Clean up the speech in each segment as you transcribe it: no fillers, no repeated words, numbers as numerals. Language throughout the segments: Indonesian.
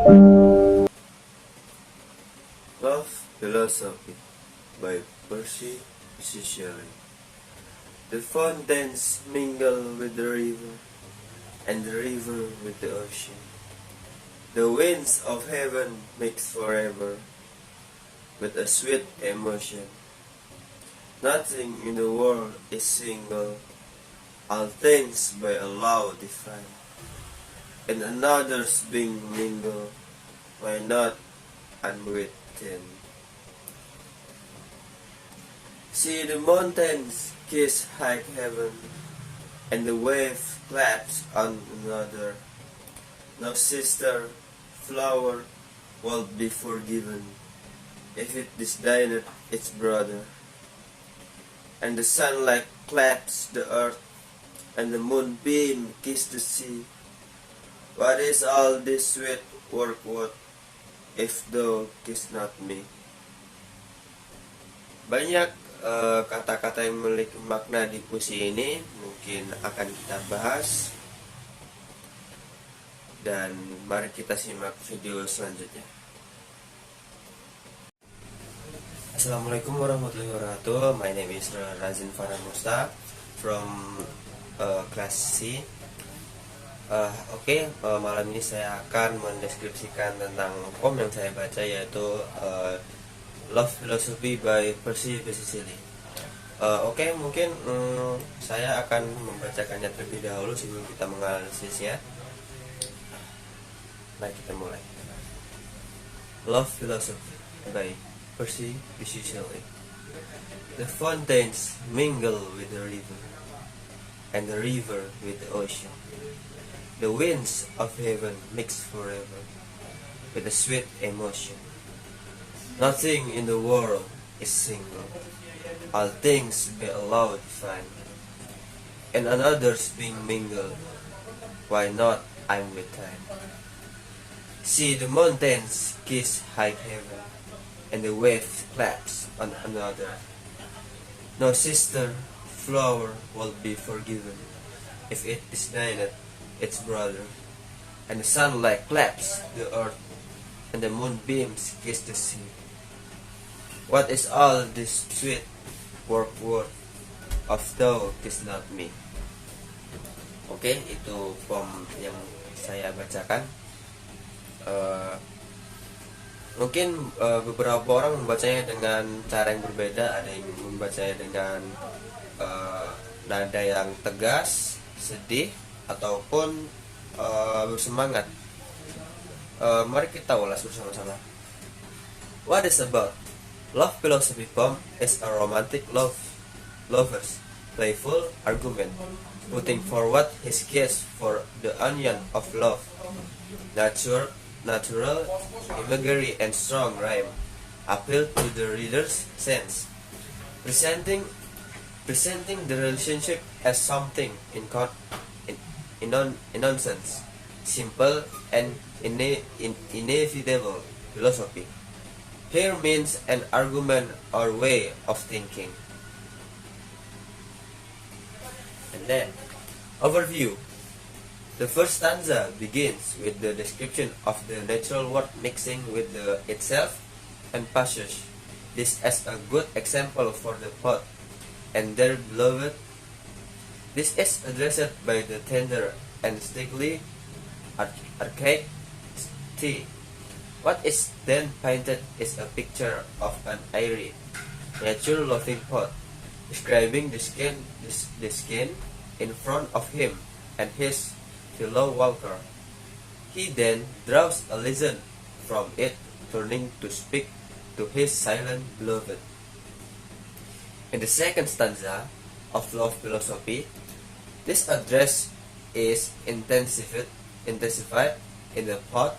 Love Philosophy by Percy Shelley. The fountains mingle with the river, and the river with the ocean. The winds of heaven mix forever with a sweet emotion. Nothing in the world is single, all things by a law defined, and another's being mingled, why not unwritten? See the mountains kiss high heaven, and the wave claps on another. No sister, flower, will be forgiven, if it disdaineth its brother. And the sunlight claps the earth, and the moonbeam kiss the sea. What is all this sweet work worth, if thou kiss not me? Banyak kata-kata yang memiliki makna di puisi ini mungkin akan kita bahas, dan mari kita simak video selanjutnya. Assalamualaikum warahmatullahi wabarakatuh. My name is Razin Farhan Musta from class C. Malam ini saya akan mendeskripsikan tentang poem yang saya baca, yaitu Love Philosophy by Percy Shelley. Mungkin saya akan membacakannya terlebih dahulu sebelum kita menganalisisnya. Mari kita mulai. Love Philosophy by Percy Shelley. The fountains mingle with the river, and the river with the ocean. The winds of heaven mix forever with a sweet emotion. Nothing in the world is single, all things by Allah defined, and another's being mingled, why not I'm with time? See the mountains kiss high heaven, and the wave claps on another. No sister, flower will be forgiven, if it disdaineth its brother. And the sunlight claps the earth, and the moonbeams kiss the sea. What is all this sweet work worth, of thou kiss not me? Itu poem yang saya bacakan. Mungkin beberapa orang membacanya dengan cara yang berbeda. Ada yang membacanya dengan nada yang tegas, sedih, ataupun bersemangat. Mari kita ulas bersama-sama. What is about? Love Philosophy poem is a romantic lover's playful argument, putting forward his case for the union of love. Natural imagery and strong rhyme appeal to the reader's sense, presenting the relationship as something in nonsense, simple and inevitable philosophy. Here means an argument or way of thinking. And then, overview. The first stanza begins with the description of the natural world mixing with itself and passage. This as a good example for the poet and their beloved. This is addressed by the tender and stately archaic T. What is then painted is a picture of an airy, nature-loving poet, describing the skin in front of him and his fellow walker. He then draws a lesson from it, turning to speak to his silent beloved. In the second stanza of Love Philosophy, this address is intensified in the poet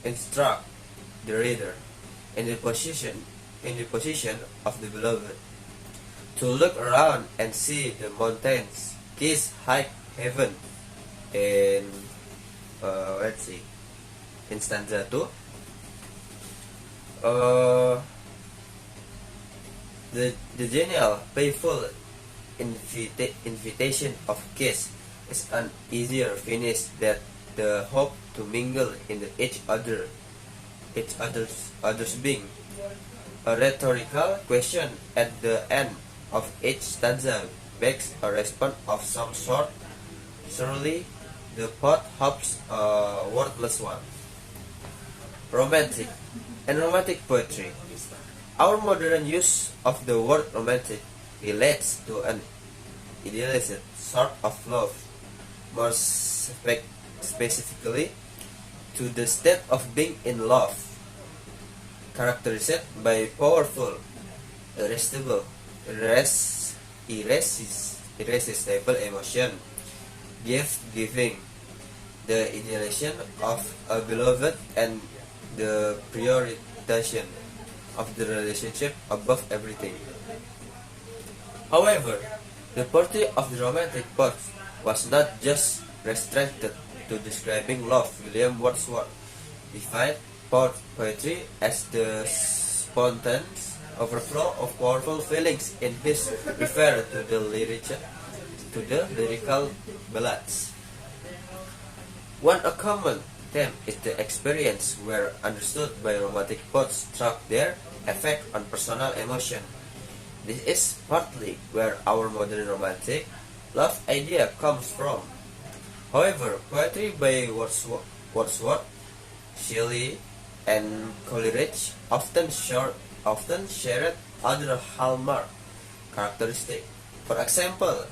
instruct the reader in the position of the beloved to look around and see the mountains kiss high heaven. In in stanza 2, the genial playful invitation of kiss is an easier finish that the hope to mingle in each other's being. A rhetorical question at the end of each stanza begs a response of some sort. Surely the poet hopes a wordless one. Romantic and romantic poetry. Our modern use of the word romantic relates to an idealized sort of love, more specifically to the state of being in love, characterized by powerful, irresistible emotion, gift-giving, the idealization of a beloved, and the prioritization of the relationship above everything. However, the pursuit of the Romantic poets was not just restricted to describing love. William Wordsworth defined poetry as the spontaneous overflow of powerful feelings in his refer to the lyrical ballads. One common theme is the experience where understood by romantic poets struck their effect on personal emotion. This is partly where our modern romantic love idea comes from. However, poetry by Wordsworth, Shelley, and Coleridge often shared other hallmark characteristics. For example,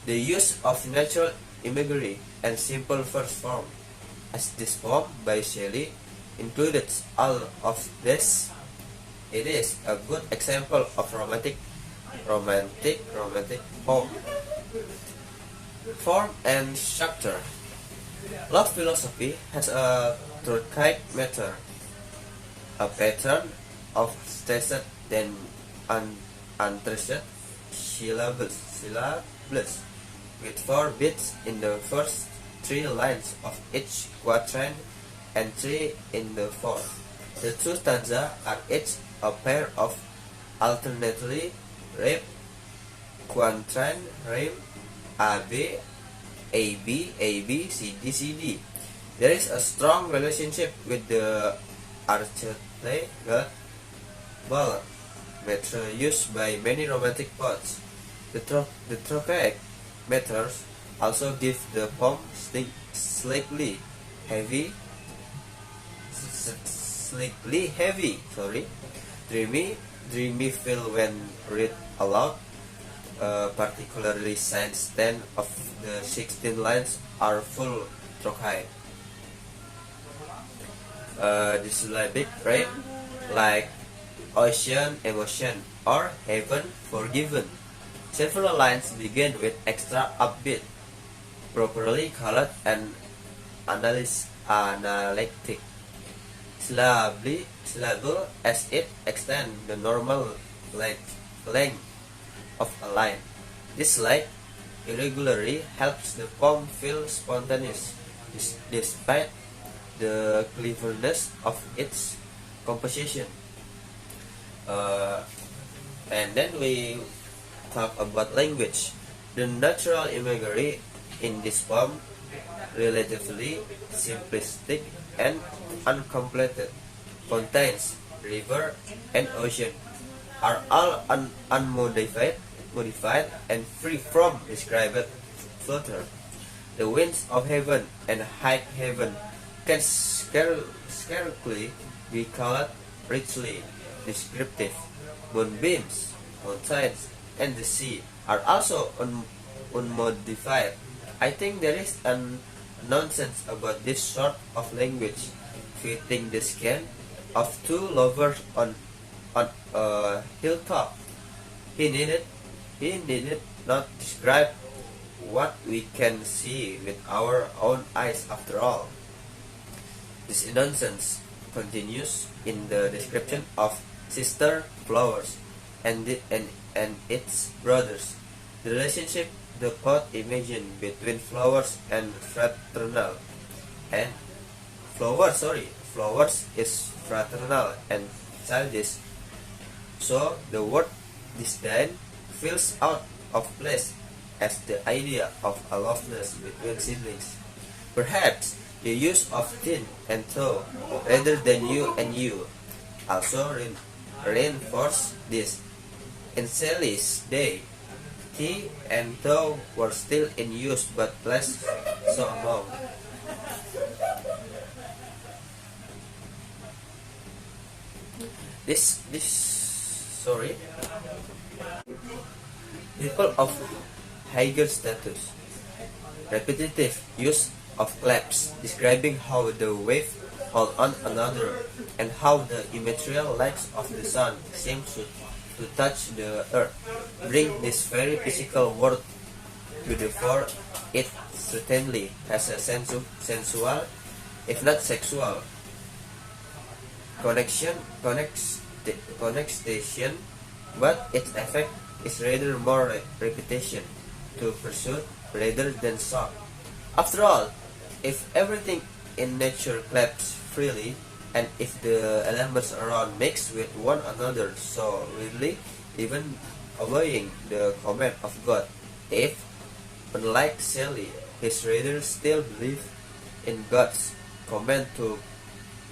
the use of natural imagery and simple verse form, as this poem by Shelley included all of this. It is a good example of romantic poem. Form and structure. Love philosophy has a trochaic meter, a pattern of stressed then unstressed syllables, with 4 beats in the first 3 lines of each quatrain and 3 in the fourth. The 2 stanzas are each a pair of alternately rhymed quatrain rhyme AB, AB, CD, CD. There is a strong relationship with the archetypal ballad meter used by many romantic poets. The trochaic meters also give the poem slightly heavy, dreamy feel when read aloud. Particularly since 10 of the 16 lines are full trochaic. Dissyllabic rhyme like ocean, emotion, or heaven, forgiven. Several lines begin with extra upbeat, properly colored and analytic syllable as it extends the normal length of a line. This slight irregularity helps the poem feel spontaneous despite the cleverness of its composition. And then we talk about language. The natural imagery in this poem, relatively simplistic and uncompleted, contains river and ocean, are all unmodified and free from described flutter. The winds of heaven and high heaven can scarcely be called richly descriptive. Moonbeams, mountains, and the sea are also unmodified. I think there is a nonsense about this sort of language, fitting the skin of 2 lovers on a hilltop. He needed not describe what we can see with our own eyes after all. This nonsense continues in the description of sister flowers and its brothers. The relationship the poet imagined between flowers and fraternal and flowers is fraternal and childish. So the word disdain feels out of place as the idea of aloofness between siblings. Perhaps the use of thin and tall rather than you and you also reinforce this. In Shelley's day, tea and thou were still in use but less so among. This sorry people of higher status. Repetitive use of claps describing how the wave hold on another and how the immaterial lights of the sun seem to touch the earth bring this very physical world to the fore. It certainly has a sensual, if not sexual, connection, but its effect is rather more repetition to pursuit rather than shock. After all, if everything in nature claps freely, and if the elements around mix with one another so readily, even obeying the command of God, if, unlike Shelley, his readers still believe in God's command to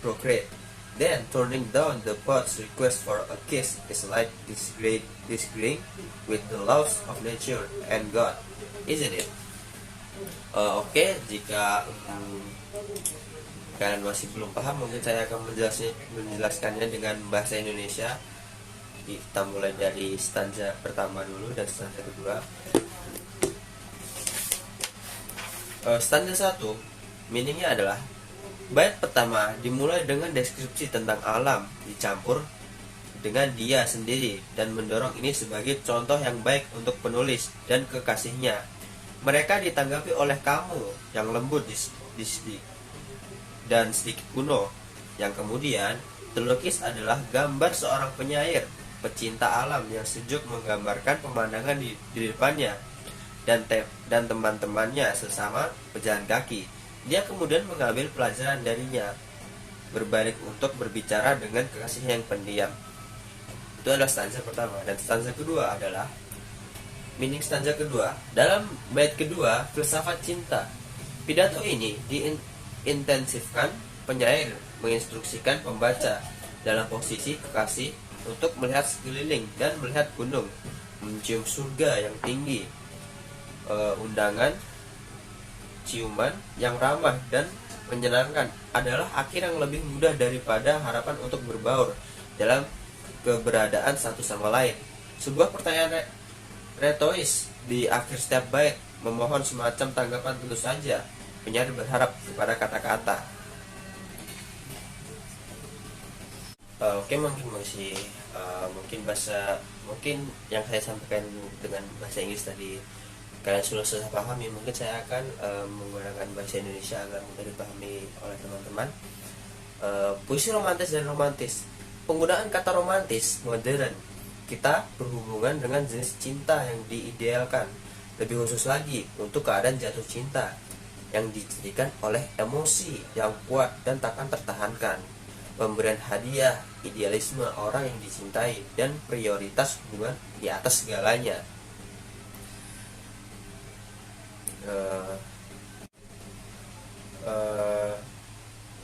procreate, then turning down the poet's request for a kiss is like disagreeing with the laws of nature and God, isn't it? Oke, jika kalian masih belum paham, mungkin saya akan menjelaskannya dengan bahasa Indonesia. Kita mulai dari stanza pertama dulu dan stanza kedua. Stanza 1, meaningnya adalah bait pertama dimulai dengan deskripsi tentang alam dicampur dengan dia sendiri dan mendorong ini sebagai contoh yang baik untuk penulis dan kekasihnya. Mereka ditanggapi oleh kamu yang lembut dan sedikit kuno. Yang kemudian terlukis adalah gambar seorang penyair pecinta alam yang sejuk menggambarkan pemandangan di depannya dan teman-temannya sesama pejalan kaki. Dia kemudian mengambil pelajaran darinya, berbalik untuk berbicara dengan kekasihnya yang pendiam. Itu adalah stanza pertama. Dan stanza kedua adalah meaning stanza kedua. Dalam bait kedua, filsafat cinta. Pidato ini diintensifkan. Penyair menginstruksikan pembaca dalam posisi kekasih untuk melihat sekeliling dan melihat gunung, mencium surga yang tinggi, undangan ciuman yang ramah dan menyenangkan adalah akhir yang lebih mudah daripada harapan untuk berbaur dalam keberadaan satu sama lain. Sebuah pertanyaan retoris di akhir setiap bait memohon semacam tanggapan tentu saja. Penyair berharap kepada kata-kata. Oke, mungkin yang saya sampaikan dengan bahasa Inggris tadi kalian sudah pahami. Mungkin saya akan menggunakan bahasa Indonesia agar mudah dipahami oleh teman-teman. Puisi romantis dan romantis. Penggunaan kata romantis modern, kita berhubungan dengan jenis cinta yang diidealkan, lebih khusus lagi untuk keadaan jatuh cinta yang dijadikan oleh emosi yang kuat dan takkan tertahankan, pemberian hadiah, idealisme orang yang dicintai, dan prioritas hubungan di atas segalanya.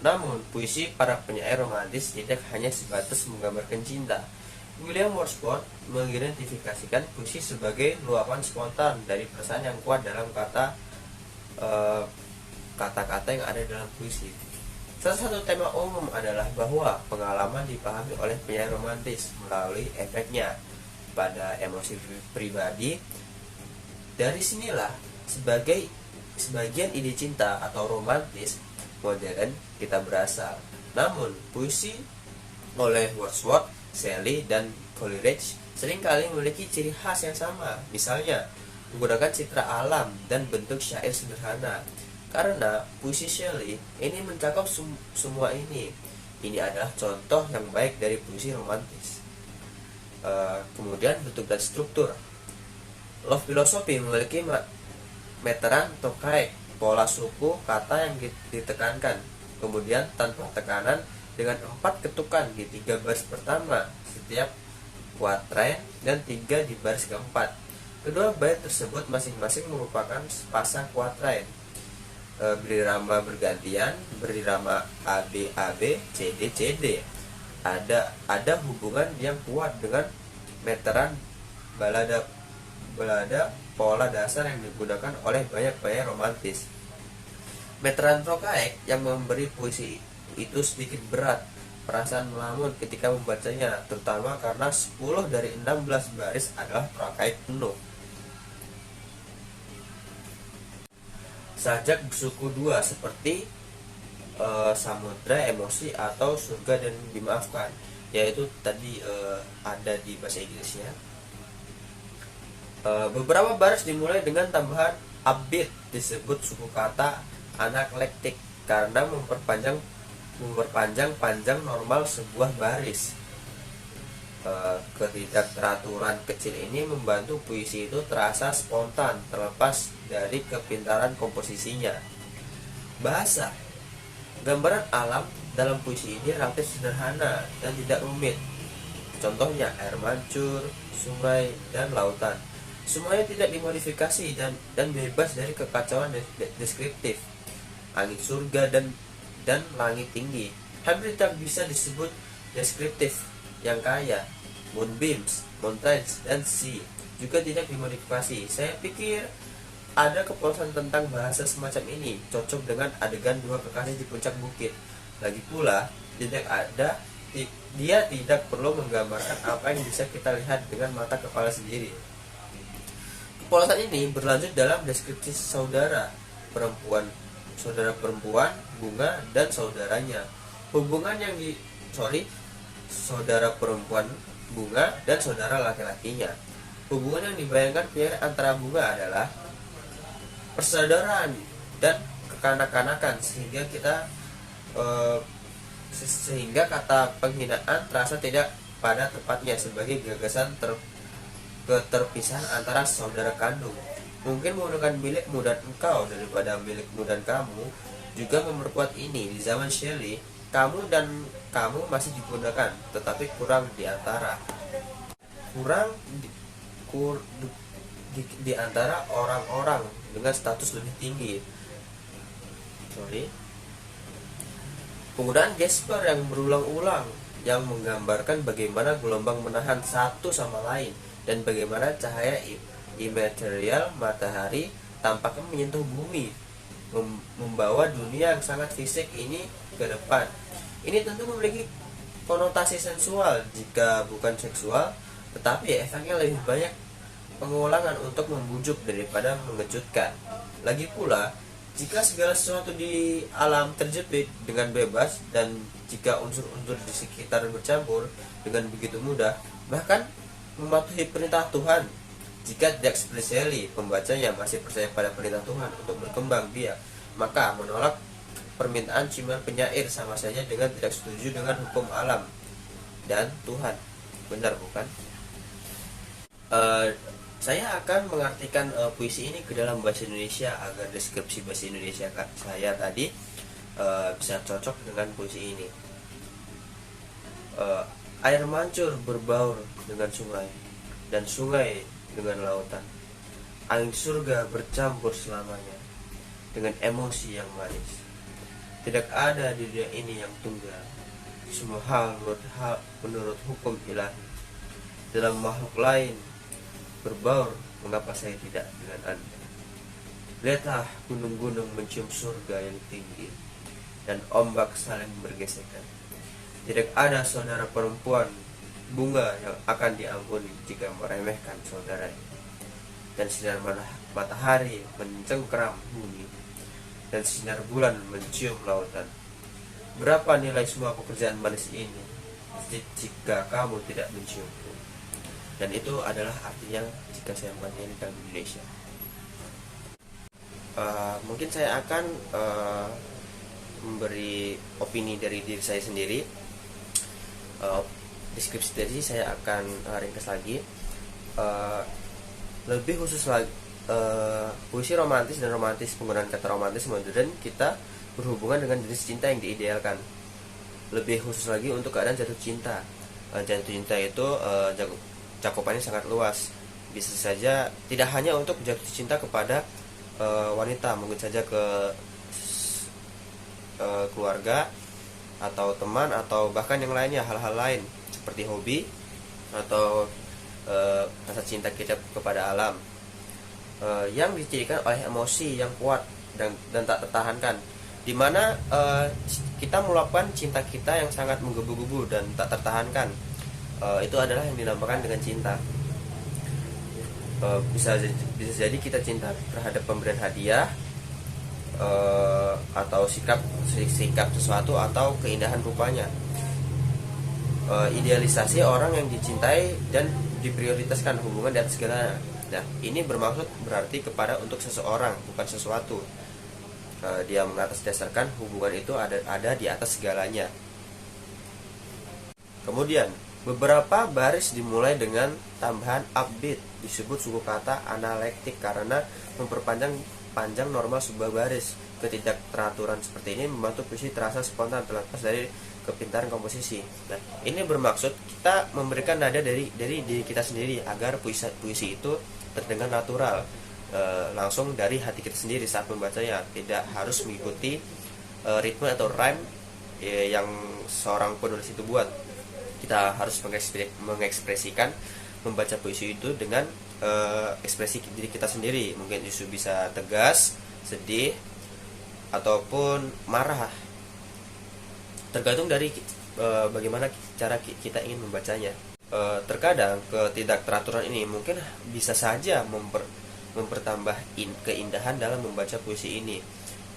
Namun puisi para penyair romantis tidak hanya sebatas menggambarkan cinta. William Wordsworth mengidentifikasikan puisi sebagai luapan spontan dari perasaan yang kuat dalam kata-kata yang ada dalam puisi. Salah satu tema umum adalah bahwa pengalaman dipahami oleh penyair romantis melalui efeknya pada emosi pribadi. Dari sinilah sebagian ide cinta atau romantis modern kita berasal. Namun puisi oleh Wordsworth, Shelley, dan Coleridge seringkali memiliki ciri khas yang sama. Misalnya menggunakan citra alam dan bentuk syair sederhana. Karena puisi Shelley ini mencakup semua ini. Ini adalah contoh yang baik dari puisi romantis. Kemudian bentuk dan struktur. Love Philosophy memiliki meteran tokai, pola suku kata yang ditekankan, kemudian tanpa tekanan dengan 4 ketukan di 3 baris pertama setiap kuatrain dan 3 di baris keempat. Kedua bait tersebut masing-masing merupakan pasang kuatrain. berirama bergantian, berirama AB AB, CD CD. Ada hubungan yang kuat dengan meteran balada balada pola dasar yang digunakan oleh banyak penyair romantis. Meteran prokaik yang memberi puisi itu sedikit berat, perasaan melamun ketika membacanya, terutama karena 10 dari 16 baris adalah prokaik penuh. Sajak bersuku dua seperti samudra emosi atau surga dan dimaafkan, yaitu tadi ada di bahasa Inggrisnya. Beberapa baris dimulai dengan tambahan upbeat, disebut suku kata anaklektik karena memperpanjang panjang normal sebuah baris. Ketidakteraturan kecil ini membantu puisi itu terasa spontan terlepas dari kepintaran komposisinya. Bahasa, gambaran alam dalam puisi ini relatif sederhana dan tidak rumit. Contohnya air mancur, sungai, dan lautan. Semuanya tidak dimodifikasi dan bebas dari kekacauan deskriptif. Angin surga dan langit tinggi hampir tak bisa disebut deskriptif yang kaya. Moonbeams, mountains, dan sea juga tidak dimodifikasi. Saya pikir ada kepolosan tentang bahasa semacam ini cocok dengan adegan dua kekasih di puncak bukit. Lagi pula dia tidak perlu menggambarkan apa yang bisa kita lihat dengan mata kepala sendiri. Kepolosan ini berlanjut dalam deskripsi saudara perempuan, bunga, dan saudaranya. Hubungan yang saudara perempuan bunga dan saudara laki-lakinya. Hubungan yang dibayangkan Pierre antara bunga adalah persaudaraan dan kekanak-kanakan, sehingga kata penghinaan terasa tidak pada tempatnya sebagai gagasan keterpisahan antara saudara kandung. Mungkin menggunakan milikmu dan engkau daripada milikmu dan kamu juga memperkuat ini. Di zaman Shelley, kamu dan kamu masih digunakan, tetapi kurang di antara orang-orang dengan status lebih tinggi. Penggunaan gesper yang berulang-ulang yang menggambarkan bagaimana gelombang menahan satu sama lain dan bagaimana cahaya imaterial matahari tampaknya menyentuh bumi, membawa dunia yang sangat fisik ini ke depan. Ini tentu memiliki konotasi sensual jika bukan seksual, tetapi efeknya lebih banyak pengulangan untuk membujuk daripada mengejutkan. Lagi pula, jika segala sesuatu di alam terjepit dengan bebas dan jika unsur-unsur di sekitar bercampur dengan begitu mudah, bahkan mematuhi perintah Tuhan. Jika tidak seperti pembacanya masih percaya pada perintah Tuhan untuk berkembang biak, maka menolak permintaan ciuman penyair sama saja dengan tidak setuju dengan hukum alam dan Tuhan. Benar bukan? Saya akan mengartikan puisi ini ke dalam bahasa Indonesia agar deskripsi bahasa Indonesia saya tadi bisa cocok dengan puisi ini. Air mancur berbaur dengan sungai, dan sungai dengan lautan. Angin surga bercampur selamanya dengan emosi yang manis. Tidak ada di dunia ini yang tunggal. Semua hal menurut hukum ilahi. Dalam makhluk lain berbaur, mengapa saya tidak dengan Anda? Lihatlah gunung-gunung mencium surga yang tinggi, dan ombak saling bergesekan. Tidak ada saudara perempuan bunga yang akan diampuni jika meremehkan saudaranya. Dan sinar matahari mencengkeram bumi, dan sinar bulan mencium lautan. Berapa nilai semua pekerjaan manis ini jika kamu tidak menciumku? Dan itu adalah artinya jika saya menyanyi dalam Indonesia. Mungkin saya akan memberi opini dari diri saya sendiri. Deskripsi tadi saya akan ringkas lagi. Lebih khusus lagi, puisi romantis dan romantis, penggunaan kata romantis modern kita berhubungan dengan jenis cinta yang diidealkan. Lebih khusus lagi untuk keadaan jatuh cinta. Jatuh cinta itu cakupannya sangat luas. Bisa saja tidak hanya untuk jatuh cinta kepada wanita, mungkin saja ke keluarga atau teman atau bahkan yang lainnya, hal-hal lain seperti hobi atau rasa cinta kita kepada alam yang dicirikan oleh emosi yang kuat dan tak tertahankan, dimana kita meluapkan cinta kita yang sangat menggebu-gebu dan tak tertahankan. Itu adalah yang dinamakan dengan cinta. Bisa jadi kita cinta terhadap pemberian hadiah atau sikap sesuatu atau keindahan rupanya. Idealisasi orang yang dicintai dan diprioritaskan hubungan di atas segalanya. Nah, ini bermaksud berarti kepada untuk seseorang, bukan sesuatu. Dia mengatasdasarkan hubungan itu ada di atas segalanya. Kemudian beberapa baris dimulai dengan tambahan upbeat, disebut suku kata analektik karena memperpanjang normal sebuah baris. Ketidakteraturan seperti ini membantu puisi terasa spontan terlepas dari kepintaran komposisi. Nah, ini bermaksud kita memberikan nada dari diri kita sendiri agar puisi itu terdengar natural, langsung dari hati kita sendiri saat membacanya, tidak harus mengikuti ritme atau rhyme yang seorang penulis itu buat. Kita harus mengekspresikan membaca puisi itu dengan ekspresi diri kita sendiri. Mungkin itu bisa tegas, sedih, ataupun marah, tergantung dari bagaimana cara kita ingin membacanya. Terkadang ketidakteraturan ini mungkin bisa saja mempertambah keindahan dalam membaca puisi ini,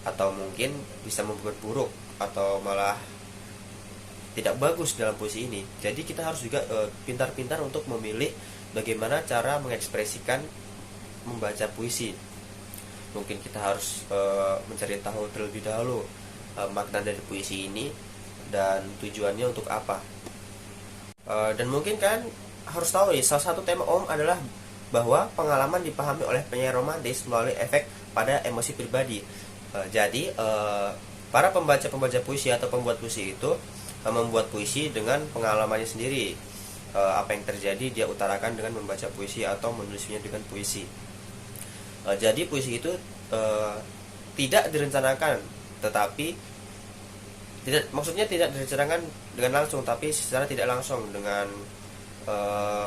atau mungkin bisa memperburuk atau malah tidak bagus dalam puisi ini. Jadi kita harus juga pintar-pintar untuk memilih bagaimana cara mengekspresikan membaca puisi. Mungkin kita harus mencari tahu terlebih dahulu makna dari puisi ini dan tujuannya untuk apa. Dan mungkin kan harus tahu ya, salah satu tema Om adalah bahwa pengalaman dipahami oleh penyair romantis melalui efek pada emosi pribadi. Jadi para pembaca puisi atau pembuat puisi itu membuat puisi dengan pengalamannya sendiri. Apa yang terjadi dia utarakan dengan membaca puisi atau menulisnya dengan puisi. Jadi puisi itu tidak direncanakan, tetapi maksudnya tidak direncanakan dengan langsung, tapi secara tidak langsung dengan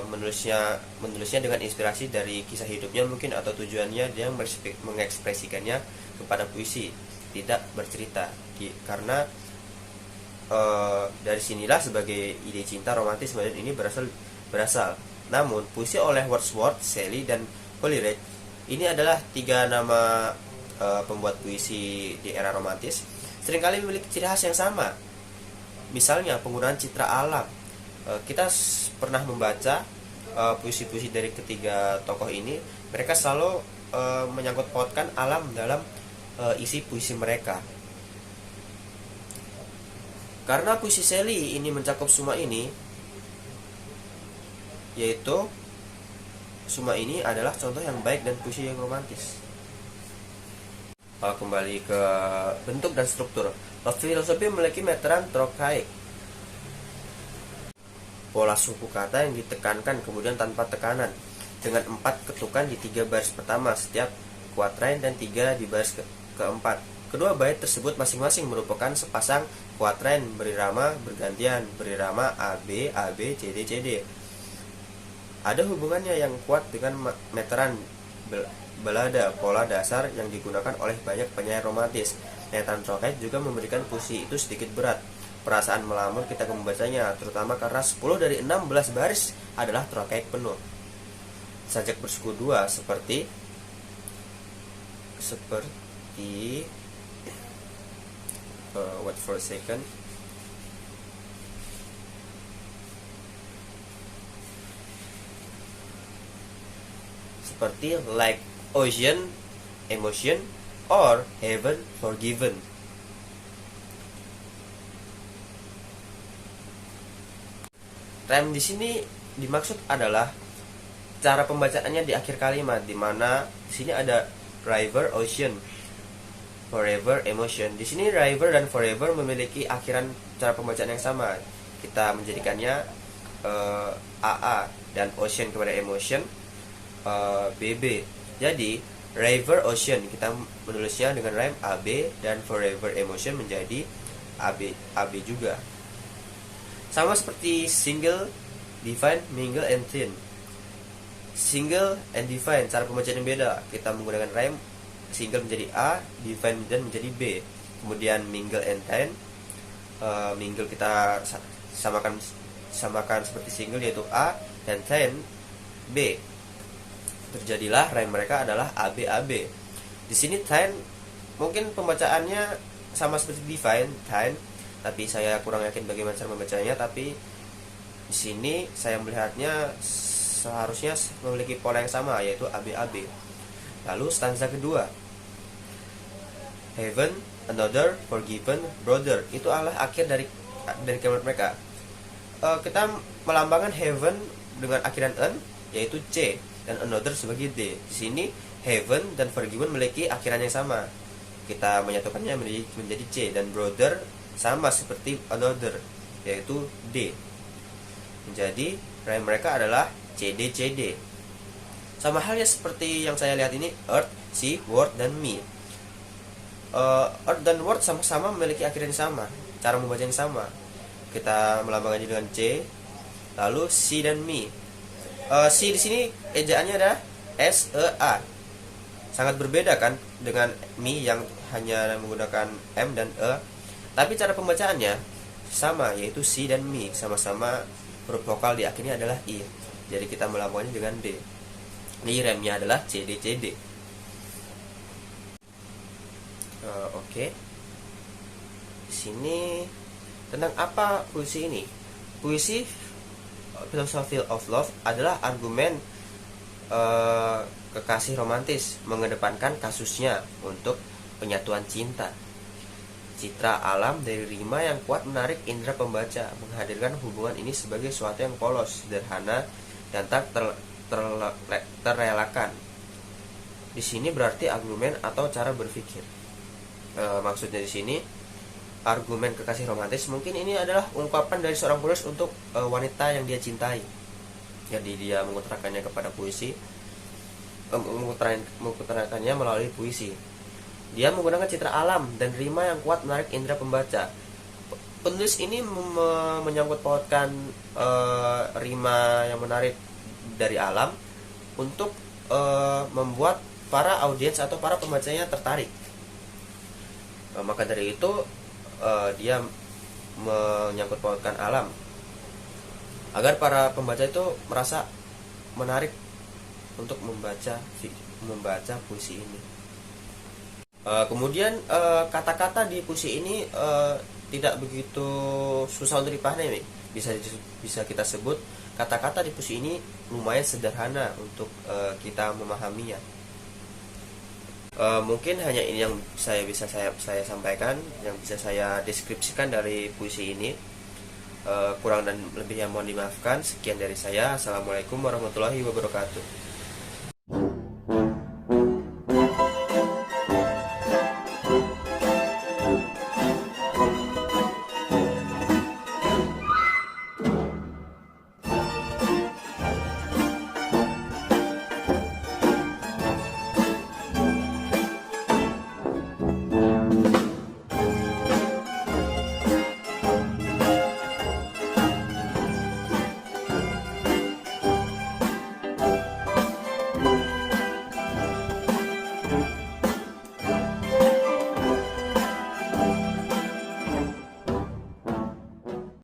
menulisnya dengan inspirasi dari kisah hidupnya mungkin, atau tujuannya dia mengekspresikannya kepada puisi, tidak bercerita. Karena dari sinilah sebagai ide cinta romantis modern ini berasal. Namun puisi oleh Wordsworth, Shelley, dan Coleridge ini adalah tiga nama pembuat puisi di era romantis, seringkali memiliki ciri khas yang sama. Misalnya penggunaan citra alam. Kita pernah membaca puisi-puisi dari ketiga tokoh ini. Mereka selalu menyangkut pautkan alam dalam isi puisi mereka. Karena puisi Shelley ini mencakup semua ini, yaitu semua ini adalah contoh yang baik dan puisi yang romantis. Kembali ke bentuk dan struktur. Filosofi memiliki meteran trokaik, pola suku kata yang ditekankan kemudian tanpa tekanan, dengan 4 ketukan di 3 baris pertama setiap kuatrain dan 3 di baris keempat. Kedua bait tersebut masing-masing merupakan sepasang kuatrain berirama bergantian, berirama AB, AB, CD, CD. Ada hubungannya yang kuat dengan meteran balada, pola dasar yang digunakan oleh banyak penyair romantis. Meteran trokaik juga memberikan puisi itu sedikit berat. Perasaan melamun kita membacanya, terutama karena 10 dari 16 baris adalah trokaik penuh. Sajak bersuku 2 seperti wait for a second. Seperti like ocean, emotion, or heaven forgiven. Rhyme di sini dimaksud adalah cara pembacaannya di akhir kalimat, di mana di sini ada river, ocean, forever, emotion. Di sini river dan forever memiliki akhiran cara pembacaan yang sama. Kita menjadikannya AA dan ocean kepada emotion BB. Jadi River Ocean kita menulisnya dengan rhyme AB, dan Forever Emotion menjadi AB juga. Sama seperti single, divine, mingle, and thin. Single and divine cara pembacaan yang beda. Kita menggunakan rhyme, single menjadi A, divine dan menjadi B. Kemudian mingle and thin, mingle kita samakan seperti single yaitu A, dan thin B. Terjadilah rhyme mereka adalah AB. Di sini thin mungkin pembacaannya sama seperti divine, thin, tapi saya kurang yakin bagaimana cara membacanya. Tapi di sini saya melihatnya seharusnya memiliki pola yang sama, yaitu AB. Lalu stanza kedua, heaven, another, forgiven, brother, itu adalah akhir dari kalimat mereka. Kita melambangkan heaven dengan akhiran n, yaitu C, dan another sebagai D. Di sini heaven dan forgiven memiliki akhiran yang sama. Kita menyatukannya menjadi C, dan brother sama seperti another, yaitu D. Menjadi rhyme mereka adalah CD. Sama halnya seperti yang saya lihat ini, earth, sea, word, dan me. Earth dan word sama-sama memiliki akhiran yang sama, cara membaca yang sama. Kita melambangkannya dengan C. Lalu sea dan me. C di sini ejaannya adalah SEA. Sangat berbeda kan dengan me yang hanya menggunakan M dan E. Tapi cara pembacaannya sama, yaitu C dan me, sama-sama huruf vokal di akhirnya adalah I. Jadi kita melambangkannya dengan D. Ini remnya adalah CD. Oke. Di sini tentang apa puisi ini? Puisi Philosophy of Love adalah argumen kekasih romantis mengedepankan kasusnya untuk penyatuan cinta. Citra alam dari rima yang kuat menarik indera pembaca, menghadirkan hubungan ini sebagai sesuatu yang polos, sederhana, dan tak terrelakan. Di sini berarti argumen atau cara berpikir. Maksudnya di sini argumen kekasih romantis mungkin ini adalah ungkapan dari seorang penulis untuk wanita yang dia cintai. Jadi dia mengutarakannya kepada puisi, mengutarakannya melalui puisi. Dia menggunakan citra alam dan rima yang kuat menarik indera pembaca. Penulis ini menyangkut pautkan rima yang menarik dari alam untuk membuat para audiens atau para pembacanya tertarik. Maka dari itu dia menyangkut pautkan alam agar para pembaca itu merasa menarik untuk membaca puisi ini. Kemudian kata-kata di puisi ini tidak begitu susah untuk dipahami. Bisa kita sebut kata-kata di puisi ini lumayan sederhana untuk kita memahaminya. Mungkin hanya ini yang bisa saya sampaikan, yang bisa saya deskripsikan dari puisi ini. Kurang dan lebihnya mohon dimaafkan. Sekian dari saya. Assalamualaikum warahmatullahi wabarakatuh.